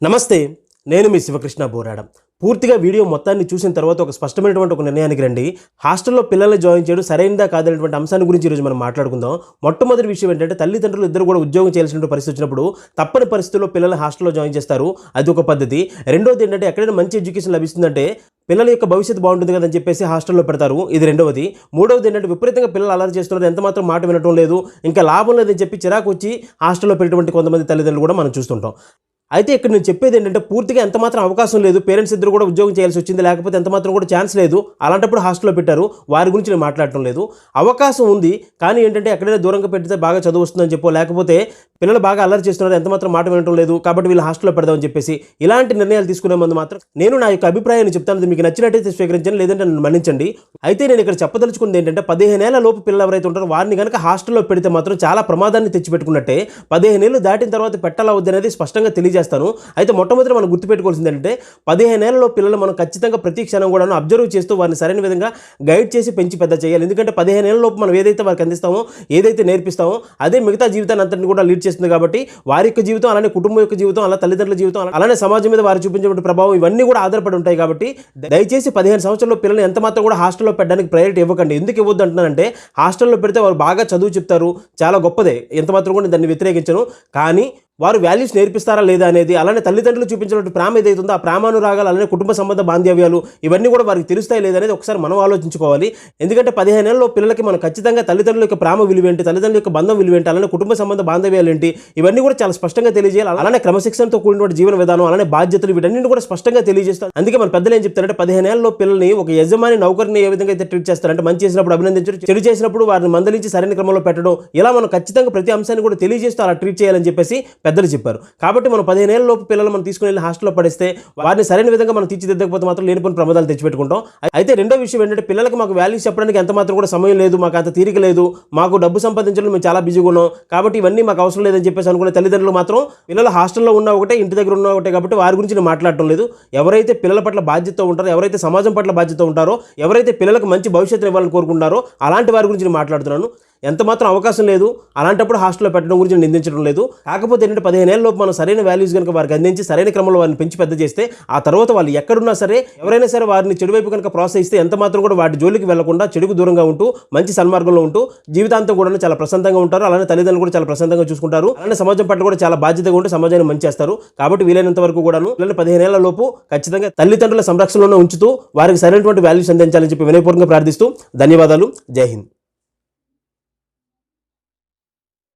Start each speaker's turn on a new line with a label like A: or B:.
A: నమస్తే, నేను మీ శివకృష్ణ బోరాడ. పూర్తిగా వీడియో మొత్తాన్ని చూసిన తర్వాత ఒక స్పష్టమైనటువంటి ఒక నిర్ణయానికి రండి. హాస్టల్లో పిల్లల్ని జాయిన్ చేయడం సరైనదా కాదనేటువంటి అంశాన్ని గురించి ఈరోజు మనం మాట్లాడుకుందాం. మొట్టమొదటి విషయం ఏంటంటే, తల్లిదండ్రులు ఇద్దరు కూడా ఉద్యోగం చేయాల్సిన పరిస్థితి వచ్చినప్పుడు తప్పని పరిస్థితుల్లో పిల్లల్ని హాస్టల్లో జాయిన్ చేస్తారు. అది ఒక పద్ధతి. రెండోది ఏంటంటే, ఎక్కడైనా మంచి ఎడ్యుకేషన్ లభిస్తుందంటే పిల్లల యొక్క భవిష్యత్తు బాగుంటుంది కదని చెప్పేసి హాస్టల్లో పెడతారు. ఇది రెండవది. మూడవది ఏంటంటే, విపరీతంగా పిల్లలు అలరి చేస్తున్నారు, ఎంత మాత్రం మాట వినటం లేదు, ఇంకా లాభం లేదని చెప్పి చిరాకు వచ్చి హాస్టల్లో పెట్టినటువంటి కొంతమంది తల్లిదండ్రులు కూడా మనం చూస్తుంటాం. అయితే ఇక్కడ నేను చెప్పేది ఏంటంటే, పూర్తిగా ఎంతమాత్రం అవకాశం లేదు, పేరెంట్స్ ఇద్దరు కూడా ఉద్యోగం చేయాల్సి వచ్చింది, లేకపోతే ఎంతమాత్రం కూడా ఛాన్స్ లేదు, అలాంటప్పుడు హాస్టల్లో పెట్టారు. వారి గురించి నేను మాట్లాడటం లేదు. అవకాశం ఉంది, కానీ ఏంటంటే ఎక్కడైనా దూరంగా పెడితే బాగా చదువు వస్తుందని చెప్పో, లేకపోతే పిల్లలు బాగా అల్లరి చేస్తున్నారు, ఎంతమాత్రం మాట వినటం లేదు, కాబట్టి వీళ్ళు హాస్టల్లో పెడదామని చెప్పేసి ఇలాంటి నిర్ణయాలు తీసుకునే ముందు మాత్రం నేను నా యొక్క అభిప్రాయాన్ని చెప్తాను. మీకు నచ్చినట్టయితే స్వీకరించండి, లేదంటే నన్ను మన్నించండి. అయితే నేను ఇక్కడ చెప్పదలుచుకుంది ఏంటంటే, 15 ఏళ్ల లోపు పిల్లలు ఎవరైతే ఉంటారో వారిని కనుక హాస్టల్లో పెడితే మాత్రం చాలా ప్రమాదాన్ని తెచ్చిపెట్టుకున్నట్టే. 15 ఏళ్ళు దాటిన తర్వాత పెట్టాలా వద్దు అనేది స్పష్టంగా తెలియజేస్తాను. అయితే మొట్టమొదటి మనం గుర్తుపెట్టుకోవాల్సింది ఏంటంటే, 15 ఏళ్లలో పిల్లలు మనం ఖచ్చితంగా ప్రతి క్షణం కూడా అబ్జర్వ్ చేస్తూ వారిని సరైన విధంగా గైడ్ చేసి పెంచి పెద్ద చేయాలి. ఎందుకంటే 15 ఏళ్ల లోపు మనం ఏదైతే వారికి అందిస్తామో, ఏదైతే నేర్పిస్తామో అదే మిగతా జీవితాన్ని అంతటిని కూడా లీడ్ చేస్తుంది. కాబట్టి వారి యొక్క జీవితం, అలానే కుటుంబం యొక్క జీవితం, అలా తల్లిదండ్రుల జీవితం, అలానే సమాజం మీద వారు చూపించే ప్రభావం ఇవన్నీ కూడా ఆధారపడి ఉంటాయి. కాబట్టి దయచేసి 15 సంవత్సరాల పిల్లలు ఎంత మాత్రం కూడా హాస్టల్లో పెట్టడానికి ప్రయారిటీ ఇవ్వకండి. ఎందుకు ఇవ్వద్దు అంటున్నానంటే, హాస్టల్లో పెడితే వారు బాగా చదువు చెప్తారు, చాలా గొప్పదే, ఎంత మాత్రం కూడా దాన్ని వ్యతిరేకించను. కానీ వారు వాల్యూస్ నేర్పిస్తారా లేదా అనేది, అలానే తల్లిదండ్రులు చూపించినటువంటి ప్రేమ ఏదైతే ఉందో ఆ ప్రేమానురాగాలు, అలానే కుటుంబ సంబంధ బాంధవ్యాలు ఇవన్నీ కూడా వారికి తెలుస్తాయి లేదనేది ఒకసారి మనం ఆలోచించుకోవాలి. ఎందుకంటే 15 ఏళ్ళలో పిల్లలకి మనం ఖచ్చితంగా తల్లిదండ్రుల యొక్క ప్రేమ విలువేంటి, తల్లిదండ్రుల యొక్క బంధం విలువేంటి, అలానే కుటుంబ సంబంధ బాంధవ్యాలు ఏంటి, ఇవన్నీ కూడా చాలా స్పష్టంగా తెలియజేయాలి. అలానే క్రమశిక్షణతో కూడినటువంటి జీవన విధానం, అలానే బాధ్యతలు, వీటన్నింటిని కూడా స్పష్టంగా తెలియజేస్తాం. అందుకే మన పెద్దలు ఏం చెప్తారంటే, 15 ఏళ్ళలో పిల్లల్ని ఒక యజమాని నౌకరిని ఏ విధంగా అయితే ట్రీట్ చేస్తారంటే, మంచి చేసినప్పుడు అభినందించడం, చెడు చేసినప్పుడు వారిని మందలించి సరైన క్రమంలో పెట్టడం, ఇలా మనం ఖచ్చితంగా ప్రతి అంశాన్ని కూడా తెలియజేస్తూ అలా ట్రీట్ చేయాలని చెప్పేసి పెద్దలు చెప్పారు. కాబట్టి మనం 15 ఏళ్ల లోపు పిల్లలు మనం తీసుకుని వెళ్ళి హాస్టల్లో పడిస్తే వారిని సరైన విధంగా మనం తీర్చిదిద్దకపోతే మాత్రం లేనిపోయిన ప్రమాదాలు తెచ్చిపెట్టుకుంటాం. అయితే రెండో విషయం ఏంటంటే, పిల్లలకు మాకు వాల్యూస్ చెప్పడానికి ఎంత మాత్రం కూడా సమయం లేదు, మాకు అంత తీరిక లేదు, మాకు డబ్బు సంపాదించడం మేము చాలా బిజీగా ఉన్నాం, కాబట్టి ఇవన్నీ మాకు అవసరం లేదని చెప్పేసి అనుకునే తల్లిదండ్రులు మాత్రం పిల్లలు హాస్టల్లో ఉన్న ఒకటే, ఇంటి దగ్గర ఉన్న ఒకటే, కాబట్టి వారి గురించి నేను మాట్లాడటం లేదు. ఎవరైతే పిల్లల పట్ల బాధ్యత ఉంటారో, ఎవరైతే సమాజం పట్ల బాధ్యత ఉంటారో, ఎవరైతే పిల్లలకు మంచి భవిష్యత్తు ఇవ్వాలని కోరుకుంటారో అలాంటి వారి గురించి నేను మాట్లాడుతున్నాను. ఎంత మాత్రం అవకాశం లేదు, అలాంటప్పుడు హాస్టల్లో పెట్టడం గురించి నిందించడం లేదు. కాకపోతే ఏంటంటే, 15 ఏళ్ళ లోపు మనం సరైన వాల్యూస్ కనుక వారికి అందించి సరైన క్రమంలో వారిని పెంచి పెద్ద చేస్తే, ఆ తర్వాత వాళ్ళు ఎక్కడున్నా సరే, ఎవరైనా సరే వారిని చెడు వైపు కనుక ప్రోత్సహిస్తే ఎంత మాత్రం కూడా వాటి జోలికి వెళ్లకుండా చెడుకు దూరంగా ఉంటూ మంచి సన్మార్గంలో ఉంటూ జీవితాంతం కూడా చాలా ప్రశాంతంగా ఉంటారు. అలానే తల్లిదండ్రులు కూడా చాలా ప్రశాంతంగా చూసుకుంటారు. అలానే సమాజం పట్ల కూడా చాలా బాధ్యతగా ఉంటూ సమాజాన్ని మంచి చేస్తారు. కాబట్టి వీలైనంత వరకు కూడాను పిల్లల్ని 15 ఏళ్ల లోపు ఖచ్చితంగా తల్లిదండ్రుల సంరక్షణలోనే ఉంచుతూ వారికి సరైనటువంటి వాల్యూస్ అందించాలని చెప్పి వినయపూర్వకంగా ప్రార్థిస్తూ ధన్యవాదాలు. జై హింద్.